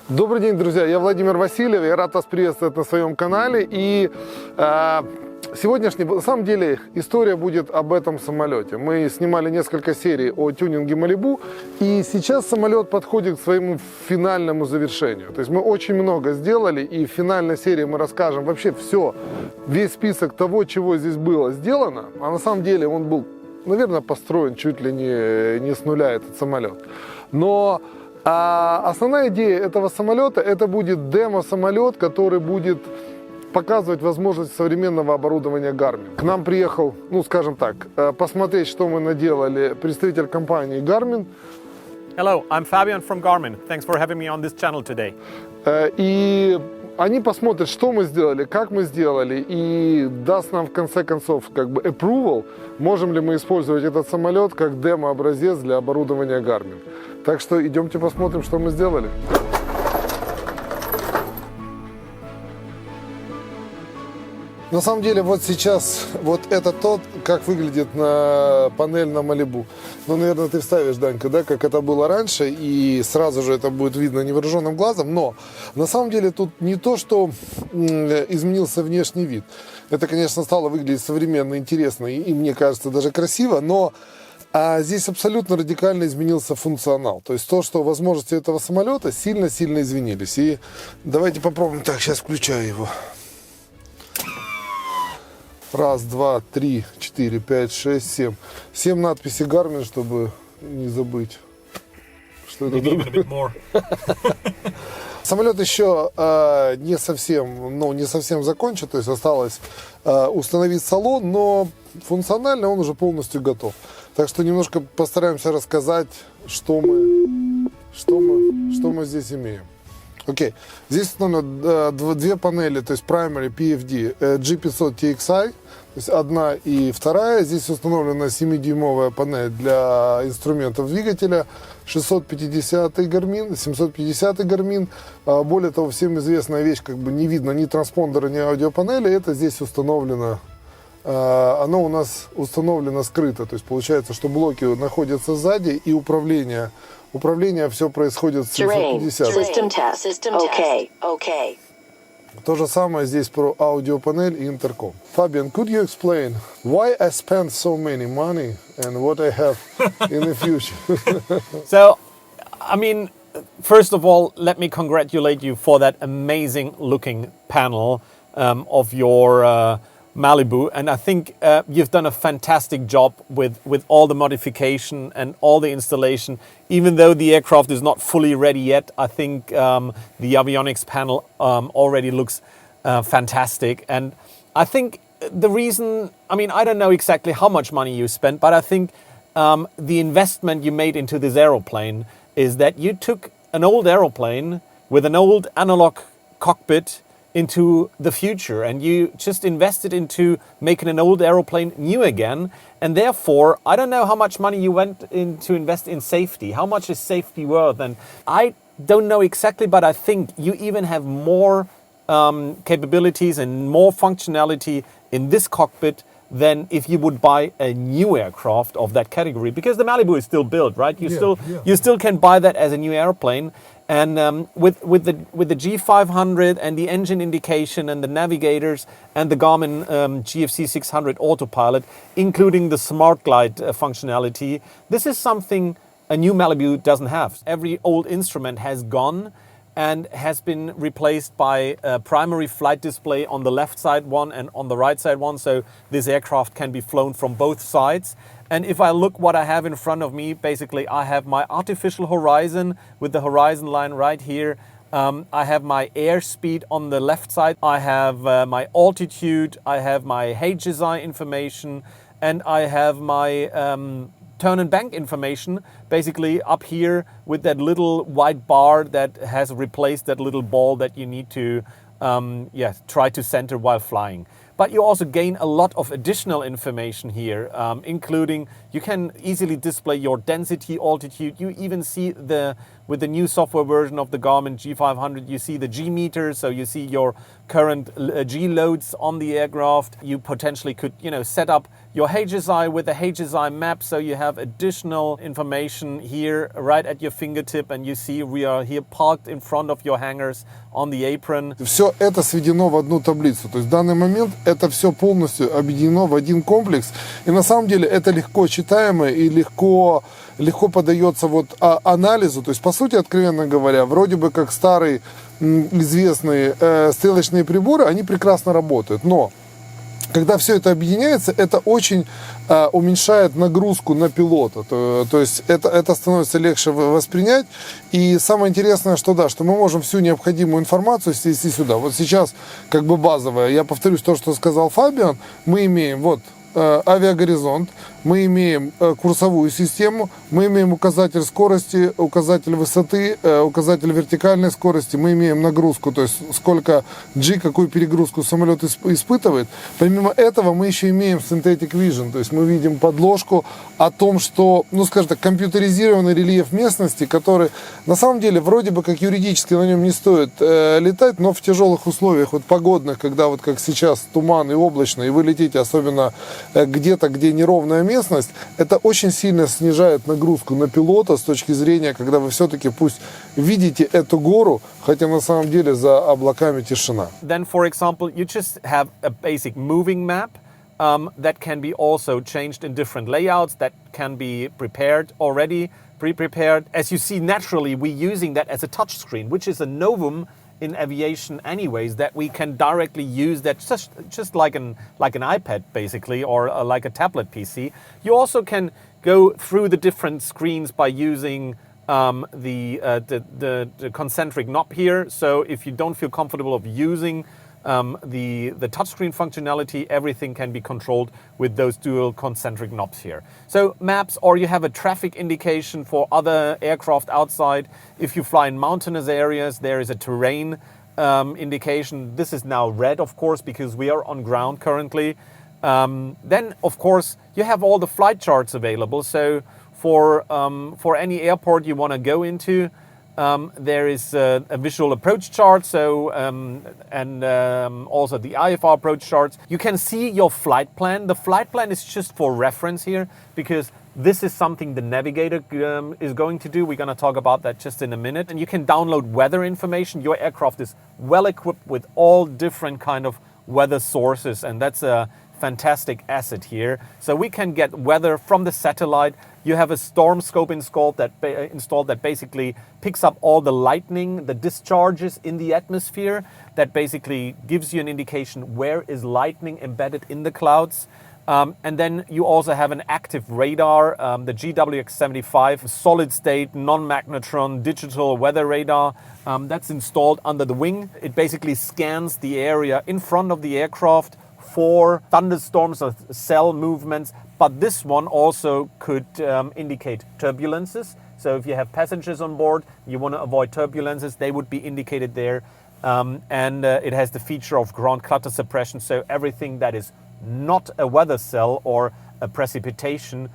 Добрый день, друзья, я Владимир Васильев, я рад вас приветствовать на своем канале. И сегодняшняя, на самом деле, история будет об этом самолете. Мы снимали несколько серий о тюнинге Малибу, и сейчас самолет подходит к своему финальному завершению. То есть мы очень много сделали, и в финальной серии мы расскажем вообще все, весь список того, чего здесь было сделано. А на самом деле он был, наверное, построен чуть ли не с нуля, этот самолет. Но основная идея этого самолета — это будет демо-самолет, который будет показывать возможность современного оборудования Garmin. К нам приехал, скажем так, посмотреть, что мы наделали, представитель компании Garmin. Hello, I'm Fabian from Garmin. Thanks for having me on this channel today. И они посмотрят, что мы сделали, как мы сделали, и даст нам в конце концов approval, можем ли мы использовать этот самолет как демо-образец для оборудования Garmin. Так что идемте посмотрим, что мы сделали. На самом деле, вот сейчас, вот это тот, как выглядит панель на Малибу. Наверное, ты вставишь, Данька, да, как это было раньше, и сразу же это будет видно невооруженным глазом. Но, на самом деле, тут не то, что изменился внешний вид. Это, конечно, стало выглядеть современно, интересно и, мне кажется, даже красиво, но здесь абсолютно радикально изменился функционал. То есть то, что возможности этого самолета сильно-сильно изменились. И давайте попробуем. Так, сейчас включаю его. Раз, два, три, четыре, пять, шесть, семь. 7 надписей Garmin, чтобы не забыть, что это другое. Самолет еще не совсем закончен, то есть осталось установить салон, но функционально он уже полностью готов. Так что немножко постараемся рассказать, что мы здесь имеем. Окей. Здесь установлено две панели, то есть Primary PFD G500 TXI, то есть одна и вторая. Здесь установлена 7-дюймовая панель для инструментов двигателя, 650 Garmin, 750 Garmin. Более того, всем известная вещь, не видно ни транспондера, ни аудиопанели, это здесь установлено. Оно у нас установлено скрыто, то есть получается, что блоки находятся сзади, и управление все происходит с 750. То же самое здесь про аудиопанель и интерком. Fabian, could you explain why I spent so many money and what I have in the future? So, I mean, first of all, let me congratulate you for that amazing looking panel of your Maliboo, and I think you've done a fantastic job with all the modification and all the installation. Even though the aircraft is not fully ready yet, I think the avionics panel already looks fantastic. And I think the reason, I don't know exactly how much money you spent, but I think the investment you made into this aeroplane is that you took an old aeroplane with an old analog cockpit into the future, and you just invested into making an old aeroplane new again. And therefore, I don't know how much money you went in to invest in safety. How much is safety worth? And I don't know exactly, but I think you even have more capabilities and more functionality in this cockpit than if you would buy a new aircraft of that category, because the Maliboo is still built, right? You still can buy that as a new airplane. And with the G500 and the engine indication and the navigators and the Garmin GFC 600 autopilot, including the Smart Glide functionality, this is something a new Maliboo doesn't have. Every old instrument has gone and has been replaced by a primary flight display on the left side one and on the right side one, so this aircraft can be flown from both sides. And if I look what I have in front of me, basically I have my artificial horizon with the horizon line right here. I have my airspeed on the left side. I have my altitude. I have my HSI information. And I have my turn and bank information basically up here with that little white bar that has replaced that little ball that you need to try to center while flying. But you also gain a lot of additional information here, including you can easily display your density, altitude. You even see the with the new software version of the Garmin G500, you see the G meter, so you see your current G loads on the aircraft. You potentially could, set up your HSI with a HSI map, so you have additional information here right at your fingertip, and you see we are here parked in front of your hangars on the apron. Все это сведено в одну таблицу. То есть в данный момент это все полностью объединено в один комплекс. И на самом деле это легко читаемо и легко поддается анализу. То есть, по сути, откровенно говоря, вроде бы как старые известные стрелочные приборы, они прекрасно работают. Но когда все это объединяется, это очень уменьшает нагрузку на пилота. То есть это становится легче воспринять. И самое интересное, что мы можем всю необходимую информацию снести сюда. Вот сейчас как бы базовая, я повторюсь то, что сказал Фабиан, мы имеем авиагоризонт, мы имеем курсовую систему, мы имеем указатель скорости, указатель высоты, указатель вертикальной скорости, мы имеем нагрузку, то есть сколько G, какую перегрузку самолет испытывает. Помимо этого мы еще имеем synthetic vision, то есть мы видим подложку о том, что, скажем так, компьютеризированный рельеф местности, который на самом деле вроде бы как юридически на нем не стоит летать, но в тяжелых условиях погодных, когда как сейчас туман и облачно, и вы летите особенно где-то, где неровная местность, это очень сильно снижает нагрузку на пилота с точки зрения, когда вы все-таки пусть видите эту гору, хотя на самом деле за облаками тишина. Then, for example, you just have a basic moving map that can be also changed in different layouts, that can be prepared already, pre-prepared. As you see, naturally, we're using that as a touch screen, which is a novum in aviation anyways, that we can directly use that just like an iPad basically, or like a tablet PC. You also can go through the different screens by using the concentric knob here. So if you don't feel comfortable of using the touchscreen functionality, everything can be controlled with those dual concentric knobs here. So maps, or you have a traffic indication for other aircraft outside. If you fly in mountainous areas, there is a terrain indication. This is now red, of course, because we are on ground currently. Then, of course, you have all the flight charts available. So for any airport you want to go into, there is a visual approach chart, and also the IFR approach charts. You can see your flight plan. The flight plan is just for reference here, because this is something the navigator is going to do. We're going to talk about that just in a minute. And you can download weather information. Your aircraft is well equipped with all different kind of weather sources, and that's a fantastic asset here. So we can get weather from the satellite. You have a storm scope installed that basically picks up all the lightning, the discharges in the atmosphere, that basically gives you an indication where is lightning embedded in the clouds. And then you also have an active radar, the GWX-75, solid state, non-magnetron, digital weather radar that's installed under the wing. It basically scans the area in front of the aircraft for thunderstorms or cell movements, but this one also could indicate turbulences. So if you have passengers on board, you want to avoid turbulences, they would be indicated there. And it has the feature of ground clutter suppression, so everything that is not a weather cell or a precipitation,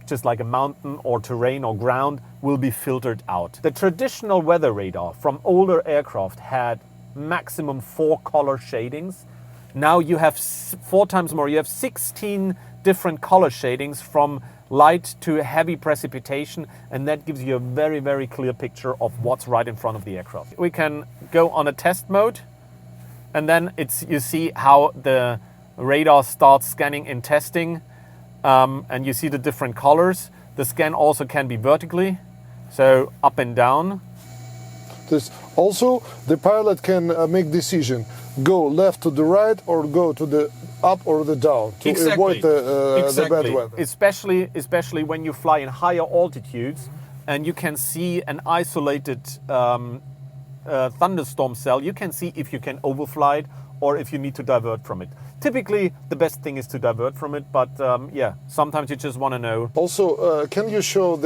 just like a mountain or terrain or ground, will be filtered out. The traditional weather radar from older aircraft had maximum 4 color shadings. Now you have 4 times more. You have 16 different color shadings from light to heavy precipitation, and that gives you a very, very clear picture of what's right in front of the aircraft. We can go on a test mode, and then you see how the radar starts scanning in testing, and you see the different colors. The scan also can be vertically, so up and down. Also, the pilot can make decision, go left to the right or go to the up or the down to avoid the bad weather. Especially when you fly in higher altitudes and you can see an isolated thunderstorm cell. You can see if you can overfly it or if you need to divert from it. Typically, the best thing is to divert from it, but sometimes you just want to know. Also, can you show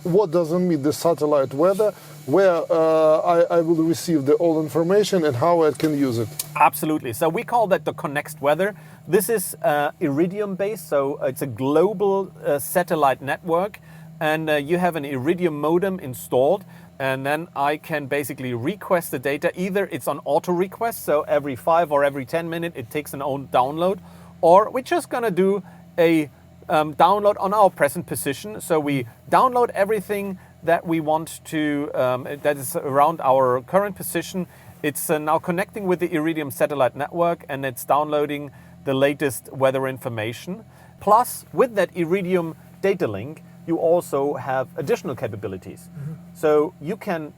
what doesn't mean the satellite weather, where I will receive all information and how I can use it? Absolutely. So we call that the Connect weather. This is Iridium based, so it's a global satellite network, and you have an Iridium modem installed. and then I can basically request the data. Either it's on auto request, so every 5 or every 10 minutes it takes an own download, or we're just gonna do a download on our present position. So we download everything that we want to, that is around our current position. It's now connecting with the Iridium satellite network, and it's downloading the latest weather information. Plus, with that Iridium data link, you also have additional capabilities. So you can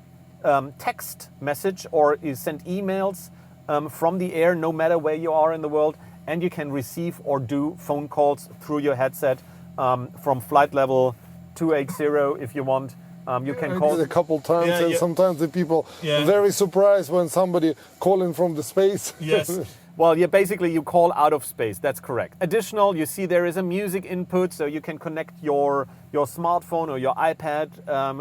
text message or you send emails from the air, no matter where you are in the world, and you can receive or do phone calls through your headset from flight level 280 if you want. You can call it a couple times, Yeah, and yeah. sometimes the people Yeah. very surprised when somebody calling from the space. Yes. Well, yeah, basically you call out of space. That's correct. Additional, you see there is a music input, so you can connect your smartphone or your iPad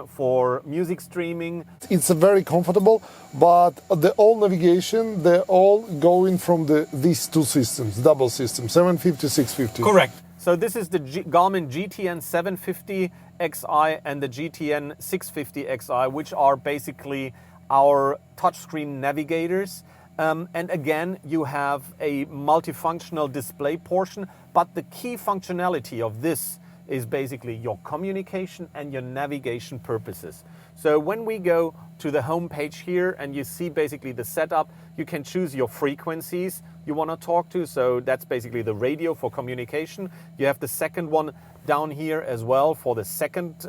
for music streaming. It's very comfortable, but the all navigation, they're all going from these two systems, double system, 750, 650. Correct. So this is the Garmin GTN 750 XI and the GTN 650 XI, which are basically our touchscreen navigators. And again, you have a multifunctional display portion, but the key functionality of this is basically your communication and your navigation purposes. So when we go to the home page here and you see basically the setup, you can choose your frequencies you want to talk to. So that's basically the radio for communication. You have the second one down here as well for the second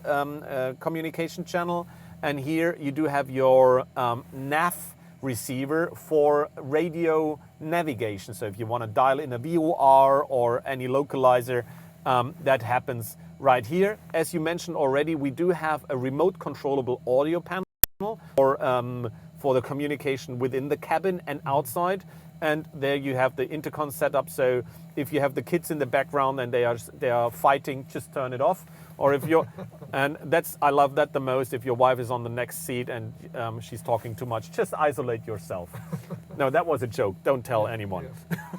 communication channel. And here you do have your nav receiver for radio navigation. So if you want to dial in a VOR or any localizer, that happens right here. As you mentioned already, we do have a remote controllable audio panel for the communication within the cabin and outside. And there you have the intercom setup. So if you have the kids in the background and they are fighting, just turn it off. Or if you're, and I love that the most. If your wife is on the next seat and she's talking too much, just isolate yourself. No, that was a joke. Don't tell anyone.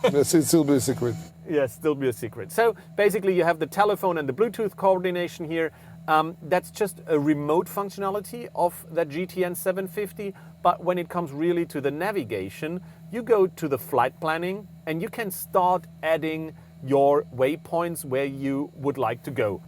Yes, it still be a secret. Yes, still be a secret. So basically you have the telephone and the Bluetooth coordination here. That's just a remote functionality of that GTN 750. But when it comes really to the navigation, you go to the flight planning and you can start adding your waypoints where you would like to go.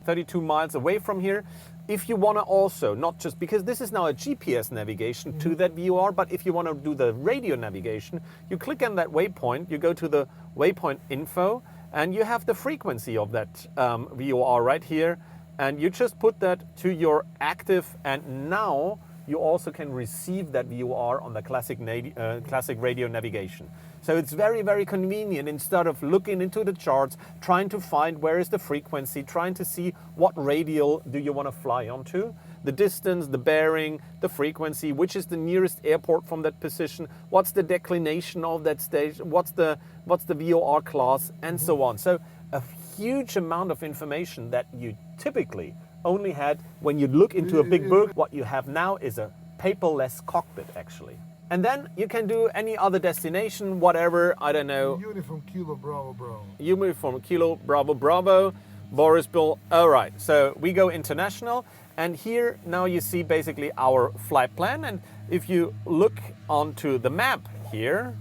32 miles away from here. If you want to also, not just because this is now a GPS navigation to that VOR, but if you want to do the radio navigation, you click on that waypoint, you go to the waypoint info, and you have the frequency of that VOR right here, and you just put that to your active, and now you also can receive that VOR on the classic radio navigation. So it's very, very convenient. Instead of looking into the charts, trying to find where is the frequency, trying to see what radial do you want to fly onto, the distance, the bearing, the frequency, which is the nearest airport from that position, what's the declination of that stage, what's the VOR class, and so on. So a huge amount of information that you typically only had when you look into a big book. What you have now is a paperless cockpit, actually. And then you can do any other destination, whatever, I don't know. Uniform Kilo Bravo Bravo. Uniform Kilo Bravo Bravo, Borisville. All right, so we go international. And here now you see basically our flight plan. And if you look onto the map here,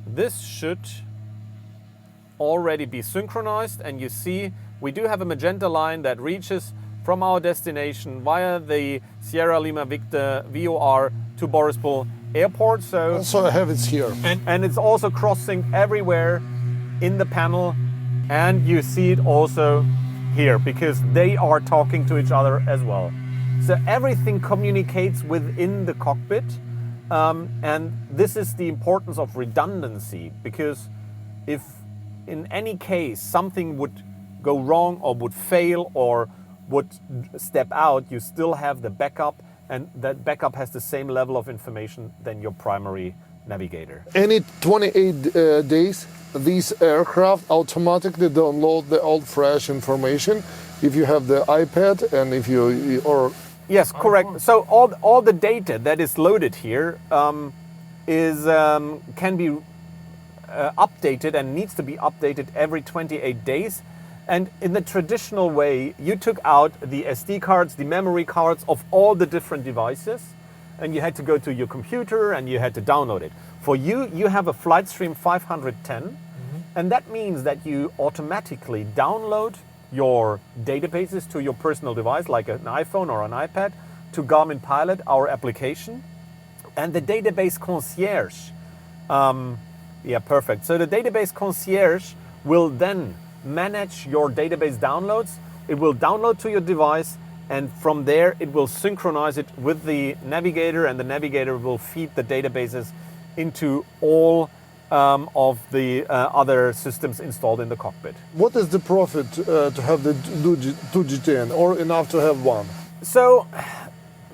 this should already be synchronized. And you see we do have a magenta line that reaches from our destination via the Sierra Lima Victor VOR to Borisville Airport. So Also I have it here. and it's also crossing everywhere in the panel, and you see it also here because they are talking to each other as well. So everything communicates within the cockpit, and this is the importance of redundancy, because if in any case something would go wrong or would fail or would step out, you still have the backup, and that backup has the same level of information than your primary navigator. Any 28 days, these aircraft automatically download the old fresh information if you have the iPad and if you or Yes, correct. So all the data that is loaded here can be updated and needs to be updated every 28 days. And in the traditional way, you took out the SD cards, the memory cards of all the different devices, and you had to go to your computer and you had to download it. For you, you have a FlightStream 510, and that means that you automatically download your databases to your personal device, like an iPhone or an iPad, to Garmin Pilot, our application. And the database concierge, yeah, perfect. So the database concierge will then manage your database downloads. It will download to your device, and from there it will synchronize it with the navigator, and the navigator will feed the databases into all of the other systems installed in the cockpit. What is the profit to have the 2GTN, or enough to have one? So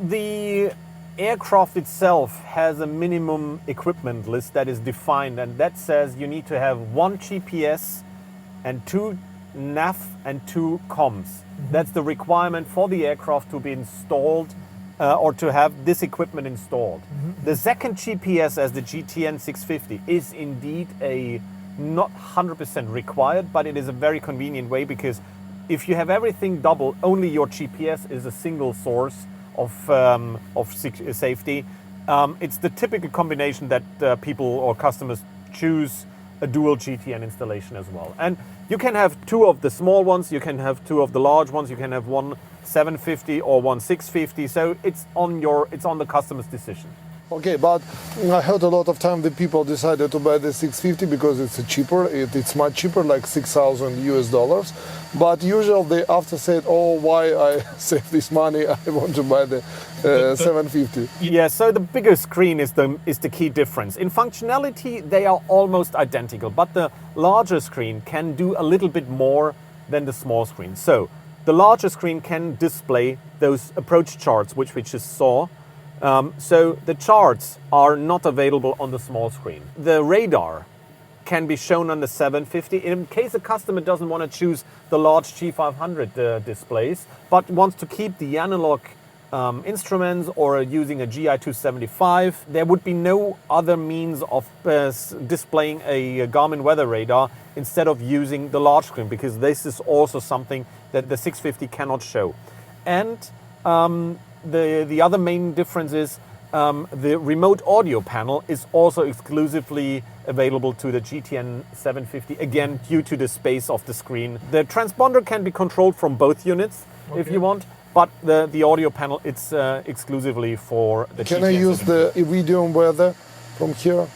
the aircraft itself has a minimum equipment list that is defined, and that says you need to have one GPS and two nav and two comms. That's the requirement for the aircraft to be installed or to have this equipment installed. The second GPS, as the GTN 650, is indeed a not 100% required, but it is a very convenient way, because if you have everything double, only your GPS is a single source of safety. It's the typical combination that people or customers choose a dual GTN installation as well. And you can have two of the small ones, you can have two of the large ones, you can have one 750 or one 650. So it's on the customer's decision. Okay, but I heard a lot of time the people decided to buy the 650 because it's cheaper. It's much cheaper, like $6,000. But usually they after said, "Oh, why I save this money? I want to buy the 750." Yeah, so the bigger screen is the key difference. In functionality, they are almost identical, but the larger screen can do a little bit more than the small screen. So the larger screen can display those approach charts, which we just saw. So the charts are not available on the small screen. The radar can be shown on the 750 in case a customer doesn't want to choose the large G500 displays, but wants to keep the analog instruments or using a GI275. There would be no other means of displaying a Garmin weather radar instead of using the large screen, because this is also something that the 650 cannot show. And the other main difference is the remote audio panel is also exclusively available to the GTN 750, again due to the space of the screen. The transponder can be controlled from both units if you want, but the audio panel it's exclusively for the GTN. Can I use the Iridium weather from here?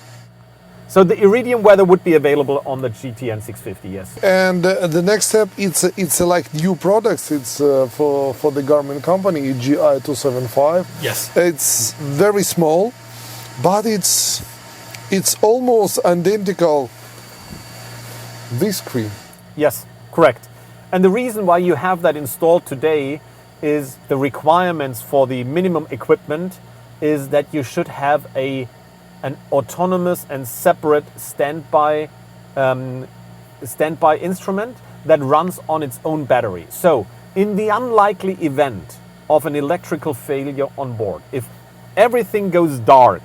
So the Iridium weather would be available on the GTN 650, yes. And the next step, it's like new products. It's for the Garmin company, GI275. Yes. It's very small, but it's almost identical this screen. Yes, correct. And the reason why you have that installed today is the requirements for the minimum equipment is that you should have an autonomous and separate standby instrument that runs on its own battery. So in the unlikely event of an electrical failure on board, if everything goes dark,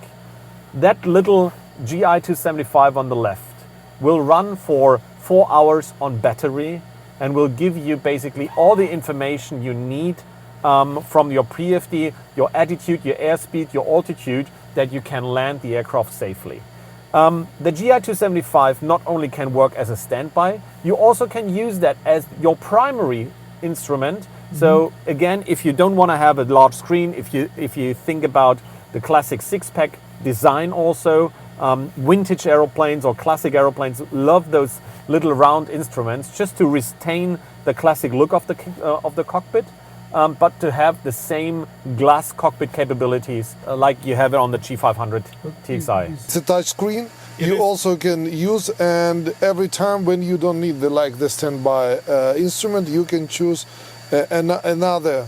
that little GI275 on the left will run for 4 hours on battery and will give you basically all the information you need from your pre-FD, your attitude, your airspeed, your altitude, that you can land the aircraft safely. The GI275 not only can work as a standby, you also can use that as your primary instrument. So again, if you don't want to have a large screen, if you think about the classic six-pack design also, vintage aeroplanes or classic aeroplanes love those little round instruments just to retain the classic look of the cockpit. But to have the same glass cockpit capabilities like you have it on the G500 TXI. It's a touch screen. You also can use, and every time when you don't need the standby instrument, you can choose another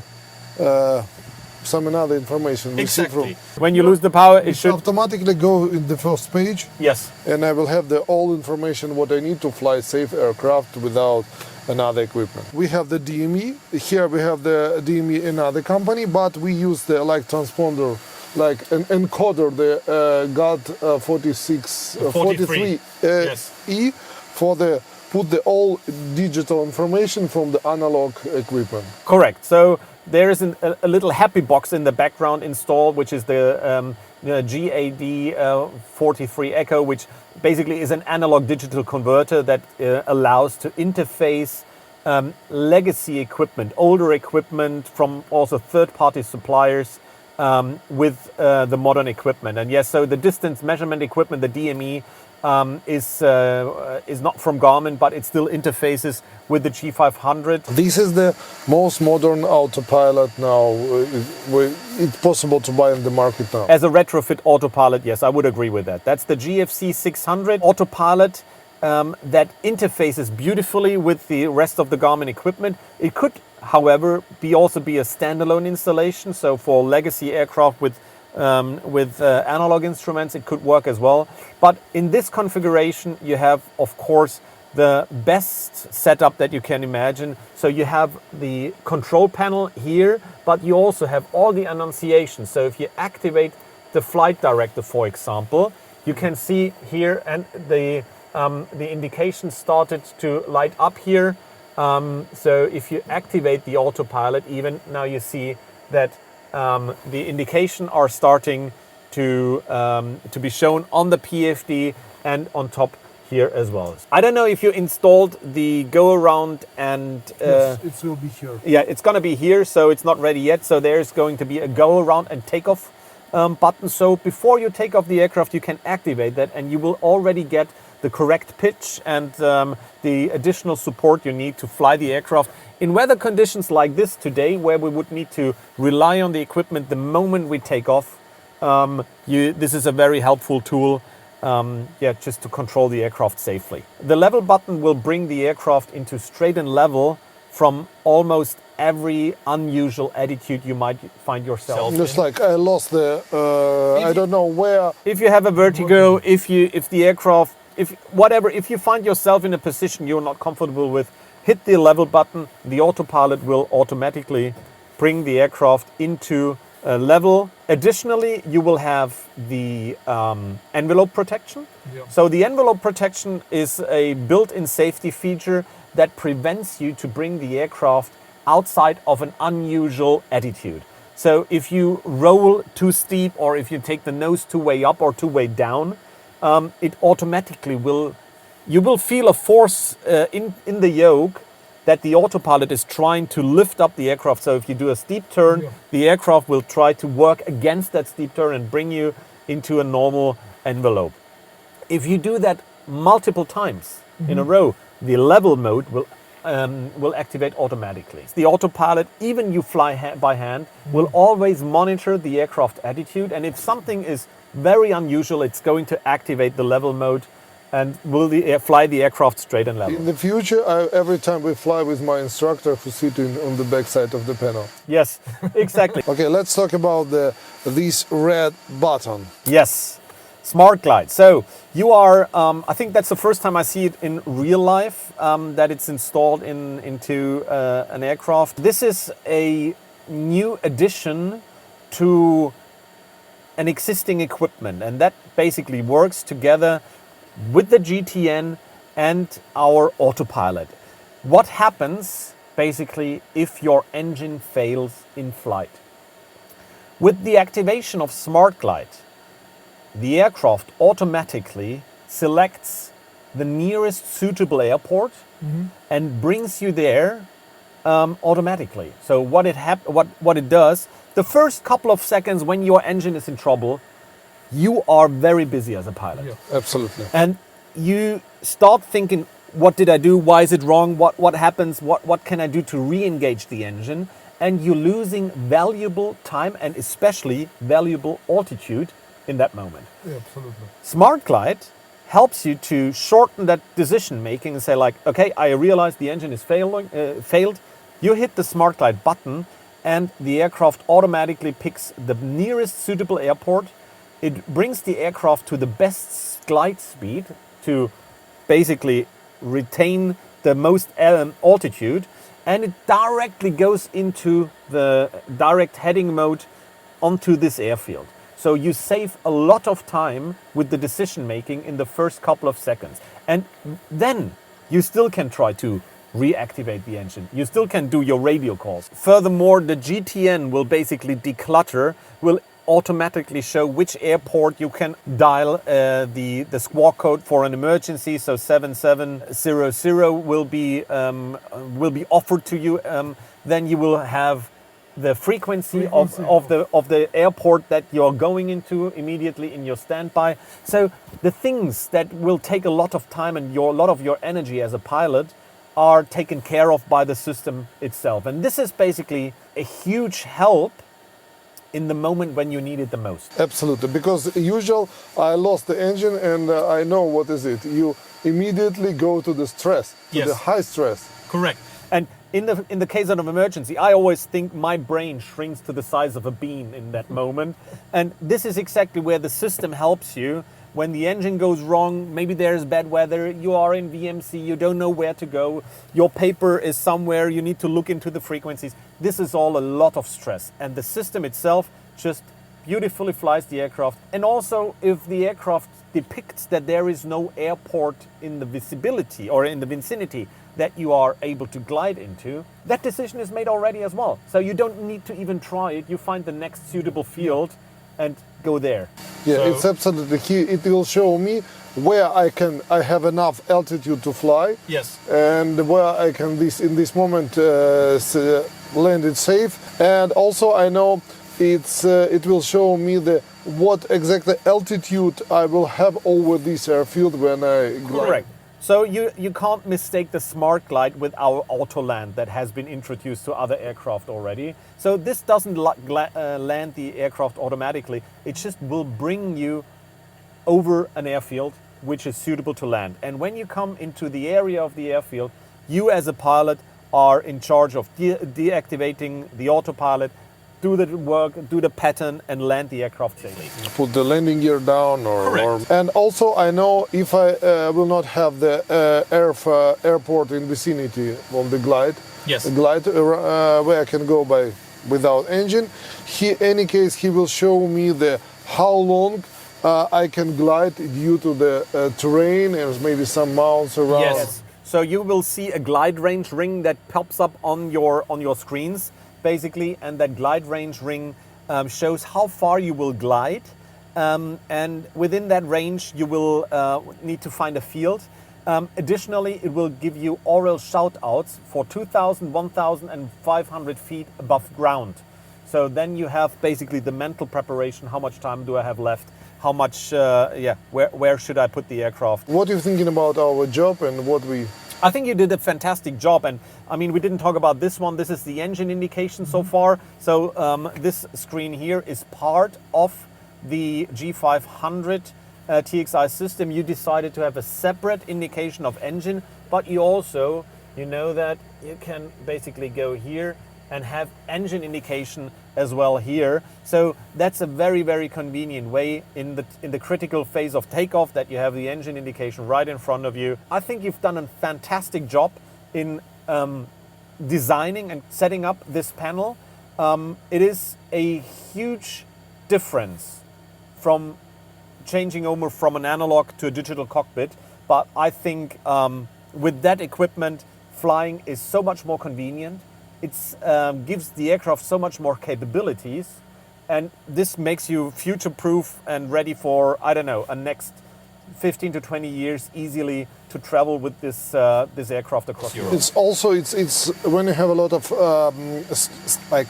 information. Exactly. When you lose the power, it should automatically go in the first page. Yes. And I will have all information what I need to fly safe aircraft without another equipment. We have the DME. Here we have the DME in another company, but we use the transponder, an encoder, the GOT 43 yes. E for the put the all digital information from the analog equipment. Correct. So there is a little happy box in the background installed, which is the GAD 43 Echo, which basically is an analog digital converter that allows to interface legacy equipment, older equipment from also third-party suppliers with the modern equipment. And yes, so the distance measurement equipment, the DME, is not from Garmin, but it still interfaces with the G500. This is the most modern autopilot now. It's possible to buy in the market now. As a retrofit autopilot, yes, I would agree with that. That's the GFC 600 autopilot that interfaces beautifully with the rest of the Garmin equipment. It could, however, also be a standalone installation. So for legacy aircraft with analog instruments, it could work as well. But in this configuration, you have, of course, the best setup that you can imagine. So you have the control panel here, but you also have all the annunciation. So if you activate the flight director, for example, you can see here, and the indication started to light up here. So if you activate the autopilot, even now you see that the indication are starting to be shown on the PFD and on top here as well. I don't know if you installed the go around and Yes, it will be here. yeah, it's gonna be here, so it's not ready yet. So there's going to be a go around and takeoff button. So before you take off the aircraft, you can activate that, and you will already get the correct pitch and the additional support you need to fly the aircraft in weather conditions like this today, where we would need to rely on the equipment the moment we take off. This is a very helpful tool, just to control the aircraft safely. The level button will bring the aircraft into straight and level from almost every unusual attitude you might find yourself in. Just like I lost the, I don't know where. If you have a vertigo, if you find yourself in a position you're not comfortable with, hit the level button. The autopilot will automatically bring the aircraft into level. Additionally, you will have the envelope protection. Yeah. So the envelope protection is a built-in safety feature that prevents you to bring the aircraft outside of an unusual attitude. So if you roll too steep, or if you take the nose too way up or too way down, it automatically you will feel a force in the yoke that the autopilot is trying to lift up the aircraft. So if you do a steep turn, the aircraft will try to work against that steep turn and bring you into a normal envelope. If you do that multiple times in a row, the level mode will activate automatically. The autopilot, even you fly by hand, will always monitor the aircraft attitude, and if something is very unusual, it's going to activate the level mode and will fly the aircraft straight and level. In the future, every time we fly with my instructor who's sitting on the back side of the panel. Yes, exactly. Okay, let's talk about this red button. Yes, Smart Glide. So you are, I think that's the first time I see it in real life, that it's installed into an aircraft. This is a new addition to an existing equipment, and that basically works together with the GTN and our autopilot. What happens basically if your engine fails in flight? With the activation of Smart Glide, the aircraft automatically selects the nearest suitable airport and brings you there automatically. So what it does, the first couple of seconds when your engine is in trouble, you are very busy as a pilot. Yeah, absolutely. And you start thinking, what did I do? Why is it wrong? What happens? What can I do to re-engage the engine? And you're losing valuable time and especially valuable altitude in that moment. Yeah, absolutely. Smart Glide helps you to shorten that decision making and say like, okay, I realize the engine is failed. You hit the Smart Glide button and the aircraft automatically picks the nearest suitable airport. It brings the aircraft to the best glide speed to basically retain the most altitude, and it directly goes into the direct heading mode onto this airfield. So you save a lot of time with the decision making in the first couple of seconds. And then you still can try to reactivate the engine. You still can do your radio calls. Furthermore, the GTN will basically declutter, will automatically show which airport you can dial the squawk code for an emergency. So 7700 will be offered to you. Then you will have the frequency of the airport that you're going into immediately in your standby. So the things that will take a lot of time and a lot of your energy as a pilot are taken care of by the system itself. And this is basically a huge help in the moment when you need it the most. Absolutely, because usual I lost the engine and I know what is it. You immediately go to the stress, to Yes. the high stress. Correct. And in the case of an emergency, I always think my brain shrinks to the size of a bean in that moment. And this is exactly where the system helps you. When the engine goes wrong, maybe there's bad weather, you are in VMC, you don't know where to go, your paper is somewhere, you need to look into the frequencies. This is all a lot of stress. And the system itself just beautifully flies the aircraft. And also, if the aircraft depicts that there is no airport in the visibility or in the vicinity that you are able to glide into, that decision is made already as well. So you don't need to even try it. You find the next suitable field and go there. Yeah, So- it's absolutely key. It will show me where I have enough altitude to fly. Yes. And where I can in this moment land it safe. And also I know it will show me what exact altitude I will have over this airfield when I glide. Correct. So you can't mistake the smart glide with our auto land that has been introduced to other aircraft already. So this doesn't land the aircraft automatically. It just will bring you over an airfield which is suitable to land. And when you come into the area of the airfield, you as a pilot are in charge of deactivating the autopilot, do the work, do the pattern, and land the aircraft safely. Put the landing gear down and also I know if I will not have the airport in vicinity on the glide, Yes. where I can go by without engine. Any case he will show me how long I can glide due to the terrain and maybe some mounts around. Yes. So you will see a glide range ring that pops up on your screens, basically, and that glide range ring shows how far you will glide, and within that range you will need to find a field. Additionally, it will give you oral shout-outs for 2,000, 1,000 and 500 feet above ground. So then you have basically the mental preparation. How much time do I have left? How much, where should I put the aircraft? What are you thinking about our job and what we... I think you did a fantastic job, and I mean, we didn't talk about this one. This is the engine indication so far. So this screen here is part of the G500 TXI system. You decided to have a separate indication of engine, but you also, you know that you can basically go here and have engine indication as well here. So that's a very, very convenient way in the critical phase of takeoff that you have the engine indication right in front of you. I think you've done a fantastic job in designing and setting up this panel. It is a huge difference from changing over from an analog to a digital cockpit, but I think with that equipment, flying is so much more convenient. It gives the aircraft so much more capabilities, and this makes you future-proof and ready for, I don't know, a next 15 to 20 years easily to travel with this aircraft across Europe. It's also, it's when you have a lot of like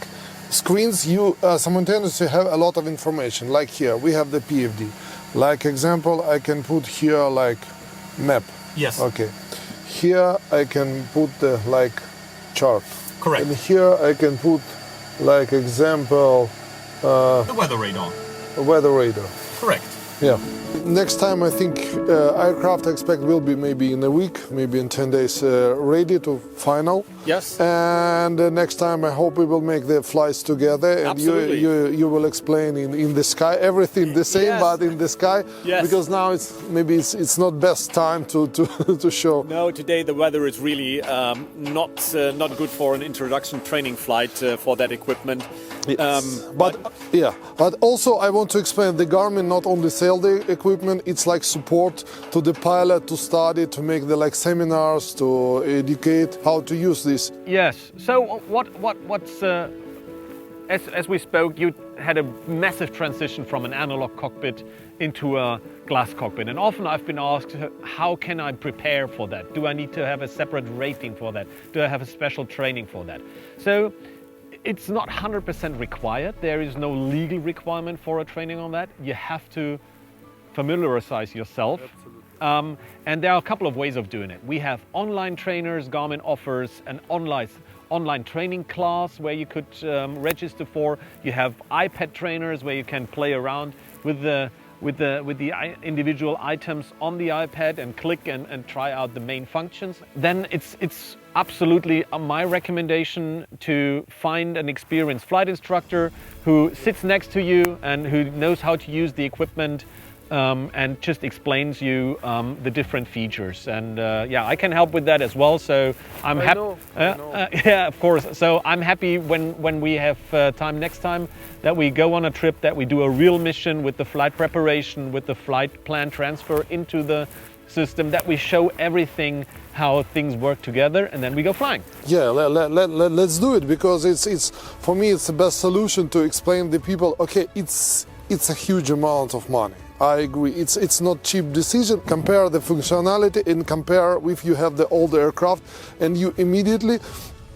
screens, you simultaneously have a lot of information. Like here, we have the PFD. Like example, I can put here like map. Yes. Okay. Here I can put the like chart. Correct. And here I can put like example The weather radar. weather radar. Correct. Yeah. Next time I think aircraft I expect will be maybe in a week, maybe in 10 days ready to final. Yes. And next time I hope we will make the flights together and Absolutely. you will explain in the sky everything the same Yes. but in the sky. Yes. Because now it's not best time to show. No, today the weather is really not good for an introduction training flight for that equipment. Yes. But also I want to explain the Garmin not only say sell the equipment. It's like support to the pilot to study, to make the like seminars, to educate how to use this. Yes. So what's as we spoke, you had a massive transition from an analog cockpit into a glass cockpit. And often I've been asked, how can I prepare for that? Do I need to have a separate rating for that? Do I have a special training for that? So it's not 100% required. There is no legal requirement for a training on that. You have to familiarize yourself. And there are a couple of ways of doing it. We have online trainers. Garmin offers an online training class where you could register for. You have iPad trainers where you can play around with the individual items on the iPad and click and try out the main functions. Then it's absolutely my recommendation to find an experienced flight instructor who sits next to you and who knows how to use the equipment and just explains you the different features. And yeah, I can help with that as well. So I'm happy. Yeah, of course. So I'm happy when we have time next time that we go on a trip, that we do a real mission with the flight preparation, with the flight plan transfer into the system, that we show everything how things work together, and then we go flying. Yeah, let's do it, because it's for me it's the best solution to explain the people. Okay, it's a huge amount of money. I agree. It's not cheap decision. Compare the functionality and compare if you have the old aircraft, and you immediately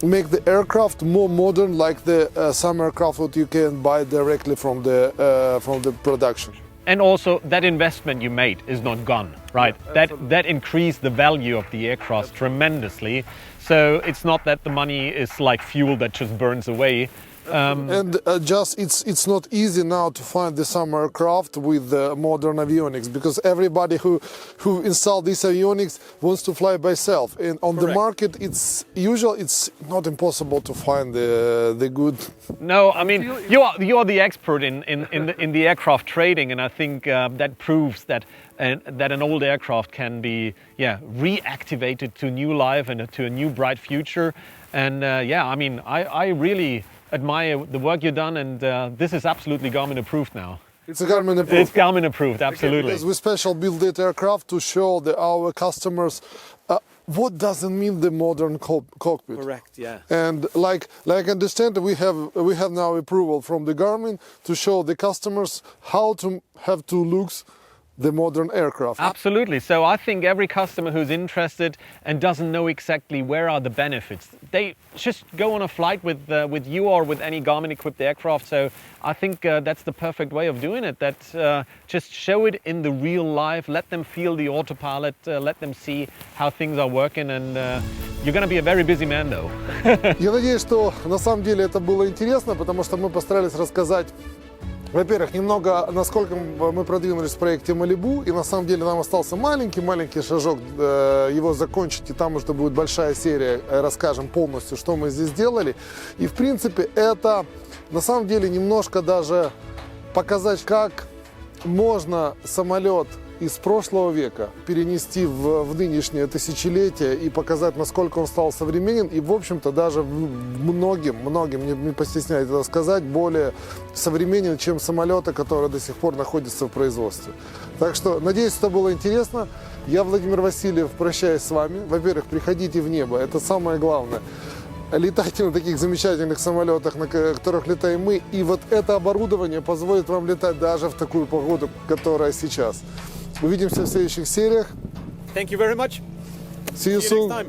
make the aircraft more modern, like the some aircraft that you can buy directly from the production. And also that investment you made is not gone, right? Yeah, that increased the value of the aircraft tremendously. So it's not that the money is like fuel that just burns away. And just it's not easy now to find the summer aircraft with modern avionics, because everybody who installed these avionics wants to fly by self. And on the market, it's not impossible to find the good. No, I mean you are the expert in the aircraft trading, and I think that proves that an old aircraft can be reactivated to new life and to a new bright future. And yeah, I mean I really admire the work you've done, and this is absolutely Garmin approved now. It's a Garmin approved. It's Garmin approved, absolutely. Because we special build that aircraft to show our customers what doesn't mean the modern cockpit. Correct, yeah. And like I understand, we have now approval from the Garmin to show the customers how to have two looks the modern aircraft. Absolutely. So I think every customer who's interested and doesn't know exactly where are the benefits, they just go on a flight with you or with any Garmin-equipped aircraft. So I think that's the perfect way of doing it. That just show it in the real life, let them feel the autopilot, let them see how things are working, and you're going to be a very busy man, though. Я надеюсь, что на самом деле это было интересно, потому что мы постарались рассказать, во-первых, немного, насколько мы продвинулись в проекте Малибу, и на самом деле нам остался маленький шажок его закончить, и там уже будет большая серия, расскажем полностью, что мы здесь сделали. И в принципе это на самом деле немножко даже показать, как можно самолет из прошлого века перенести в нынешнее тысячелетие и показать, насколько он стал современен и, в общем-то, даже многим, не постесняюсь это сказать, более современен, чем самолеты, которые до сих пор находятся в производстве. Так что, надеюсь, это было интересно. Я, Владимир Васильев, прощаюсь с вами. Во-первых, приходите в небо, это самое главное. Летайте на таких замечательных самолетах, на которых летаем мы. И вот это оборудование позволит вам летать даже в такую погоду, которая сейчас. Увидимся в следующих сериях. Thank you very much. See you soon. Next time.